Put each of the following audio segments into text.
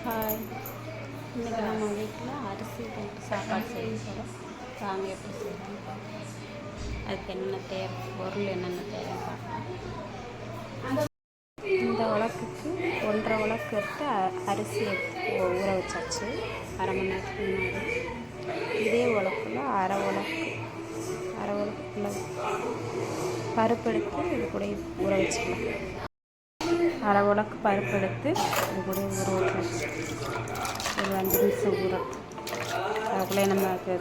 Hi, இன்றைக்கி நம்ம வீட்டில் அரிசி போட்டு சாப்பாடு செய்ய போகிறோம். வாங்க எப்படி செய்யலாம், அதுக்கு என்னென்ன தேவை, பொருள் என்னென்ன தேவைன்னு பார்க்கலாம். இந்த உலக்குக்கு 1.5 உலக்கு எடுத்து அரிசி எடுத்து ஊற வச்சாச்சு அரை மணி நேரத்துக்கு முன்னாடி. இதே உலக்கில் அரை உலக்குள்ள பருப்பு எடுத்து இது கூட ஊற வச்சுக்கலாம். அரை உலக்கு பருப்பு எடுத்து இது கூட ஊற வச்சு ஒரு 5 நிமிஷம் ஊறும். அதுக்குள்ளே நமக்கு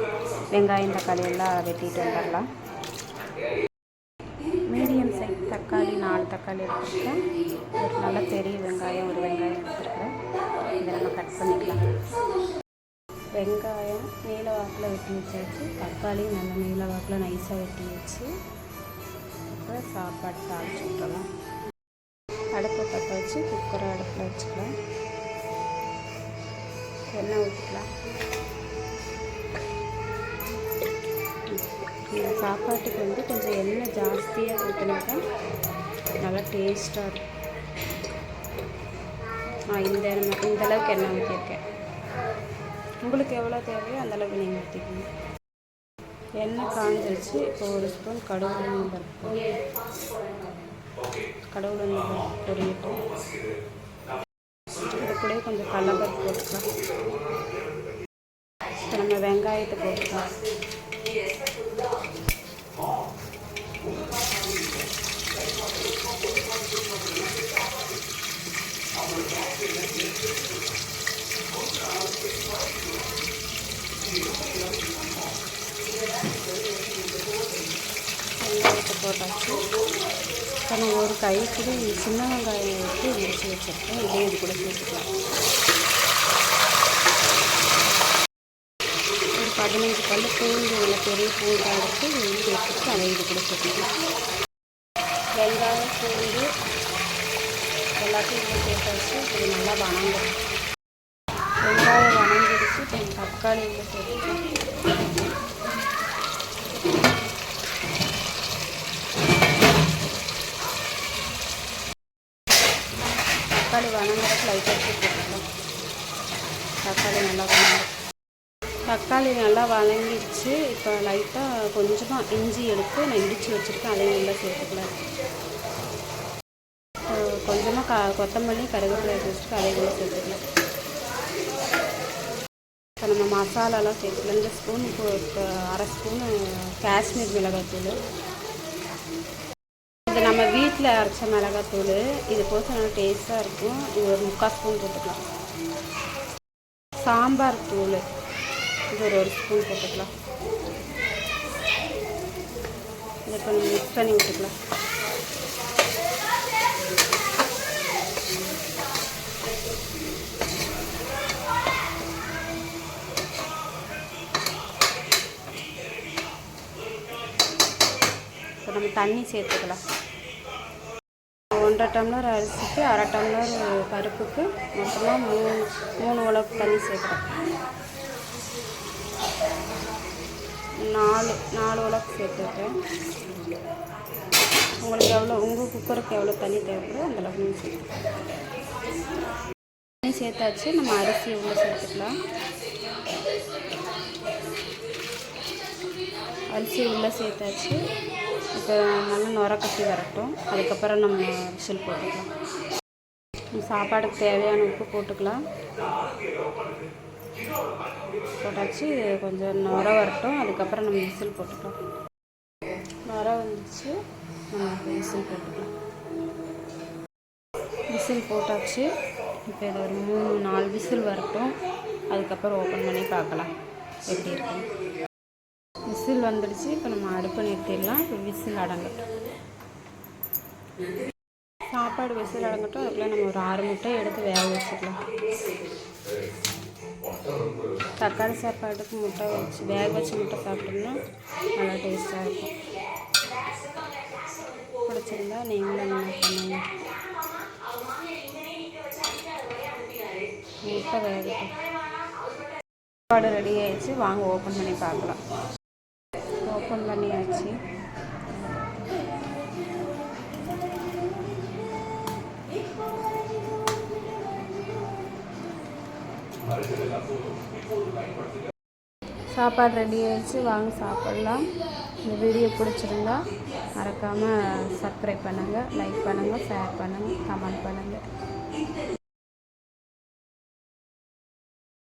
வெங்காயம் தக்காளி எல்லாம் வெட்டிட்டு வந்துடலாம். மீடியம் சைஸ் தக்காளி 4 தக்காளி எடுத்துருக்கேன். ஒரு நல்ல பெரிய வெங்காயம் ஒரு வெங்காயம் எடுத்துருக்கேன். இதை நம்ம கட் பண்ணிக்கலாம். வெங்காயம் நீல வாக்கில் வெட்டி வச்சாச்சு. தக்காளியும் நல்ல நீல வாக்கில் நைஸாக வெட்டி வச்சு அப்புறம் சாப்பாடு தாளிச்சு விட்டுறலாம். அடுப்பை பற்ற வச்சு குக்கரை அடுப்பில் வச்சுக்கலாம். எண்ணெய் ஊற்றிக்கலாம். இந்த சாப்பாட்டுக்கு கொஞ்சம் எண்ணெய் ஜாஸ்தியாக ஊற்றினாக்கா நல்லா டேஸ்ட்டாக இருக்கும். இந்த அளவுக்கு எண்ணெய் ஊற்றிருக்கேன். உங்களுக்கு எவ்வளோ தேவையோ அந்தளவுக்கு நீங்கள் ஊற்றிக்கணும். எண்ணெய் காஞ்சிருச்சு. இப்போ ஒரு ஸ்பூன் கடுகு பருப்பு பொரியட்டு இது கூட கொஞ்சம் கடலைப்பருப்பு போட்டுக்கலாம். இப்போ நம்ம வெங்காயத்தை போட்டுக்கலாம். வெங்காயத்தை போட்டாச்சு. இப்போ நம்ம ஒரு கைப்பிடி சின்ன வெங்காயம் எடுத்து முடிச்சு வச்சுருக்கோம். இதே இது கூட சேர்த்துக்கலாம். ஒரு 15 பல் பூண்டு, நல்ல பெரிய பூண்டாக எடுத்து சேர்த்துட்டு அதை இது கூட சேர்த்துக்கலாம். வெங்காயம் பூண்டு எல்லாத்தையும் இதில் சேர்த்து வச்சு இது நல்லா வணங்கும். வெங்காயம் வணங்கிடுச்சு. கொஞ்சம் தக்காளி இதில் சேர்த்துக்கலாம். தக்காளி வணங்குறதுக்கு லைட்டாக போட்டுக்கலாம். தக்காளி நல்லா வணங்கிடுச்சு. இப்போ லைட்டாக கொஞ்சமாக இஞ்சி எடுத்து நான் இடித்து வச்சுருக்கேன். அதையும் நல்லா சேர்த்துக்கலாம். கொஞ்சமாக கொத்தமல்லி கருவேப்பிலை வச்சுட்டு அதையும் கூட சேர்த்துக்கலாம். இப்போ நம்ம மசாலாலாம் சேர்த்துக்கலாம். இந்த ஸ்பூன் இப்போ அரை ஸ்பூனு காஷ்மீர் மிளகாய்த்தூள். இது நம்ம வீட்டில் அரைச்ச மிளகாத்தூள். இது போட்டு நல்லா டேஸ்ட்டாக இருக்கும். இது ஒரு 3/4 ஸ்பூன் போட்டுக்கலாம். சாம்பார் தூள் இது ஒரு ஸ்பூன் போட்டுக்கலாம். இதை கொஞ்சம் மிக்ஸ் பண்ணி விட்டுக்கலாம். இப்போ நம்ம தண்ணி சேர்த்துக்கலாம். 1.5 டம்ளர் அரிசிக்கு 1/2 டம்ளர் பருப்புக்கு மொத்தமாக 3 உலக்கு தண்ணி சேர்க்குறோம். 4 உலக்கு சேர்த்துருக்கேன். உங்களுக்கு உங்கள் குக்கருக்கு எவ்வளோ தண்ணி தேவைப்படுதோ அந்தளவுக்கு நீங்கள் சேர்த்துக்கலாம். தண்ணி சேர்த்தாச்சு. நம்ம அரிசி உள்ளே சேர்த்துக்கலாம். அரிசி உள்ளே சேர்த்தாச்சு. இப்போ நல்லா நுர கட்டி வரட்டும். அதுக்கப்புறம் நம்ம விசில் போட்டுக்கலாம். சாப்பாடுக்கு தேவையான உப்பு போட்டுக்கலாம். போட்டாச்சு. கொஞ்சம் நுர வரட்டும். அதுக்கப்புறம் நம்ம விசில் போட்டுக்கலாம். நுர வந்துச்சு. நம்ம விசில் போட்டுக்கலாம். விசில் போட்டாச்சு. இப்போ இது ஒரு 3-4 விசில் வரட்டும். அதுக்கப்புறம் ஓப்பன் பண்ணி பார்க்கலாம் எப்படி இருக்குன்னு. விசில் வந்துடுச்சு. இப்போ நம்ம அடுப்பு நிறுத்திடலாம். இப்போ விசில் அடங்கட்டும். சாப்பாடு விசில் அடங்கட்டும். அதுக்குள்ளே நம்ம ஒரு 6 முட்டை எடுத்து வேக வச்சுக்கலாம். தக்காளி சாப்பாட்டுக்கு முட்டை வச்சு வேக வச்சு முட்டை சாப்பிட்டோம்னா நல்லா டேஸ்ட்டாக இருக்கும். பிடிச்சிருந்தா நீங்களும் என்ன பண்ணுங்க. முட்டை வேகட்டும். சாப்பாடு ரெடி ஆகிடுச்சு. வாங்க ஓப்பன் பண்ணி பார்க்கலாம். ஓப்பன் பண்ணியாச்சு. சாப்பாடு ரெடி ஆயிடுச்சு, வாங்க சாப்பிட்லாம். இந்த வீடியோ பிடிச்சிருந்தா மறக்காமல் சப்ஸ்கிரைப் பண்ணுங்கள், லைக் பண்ணுங்கள், ஷேர் பண்ணுங்கள், கமெண்ட் பண்ணுங்கள்.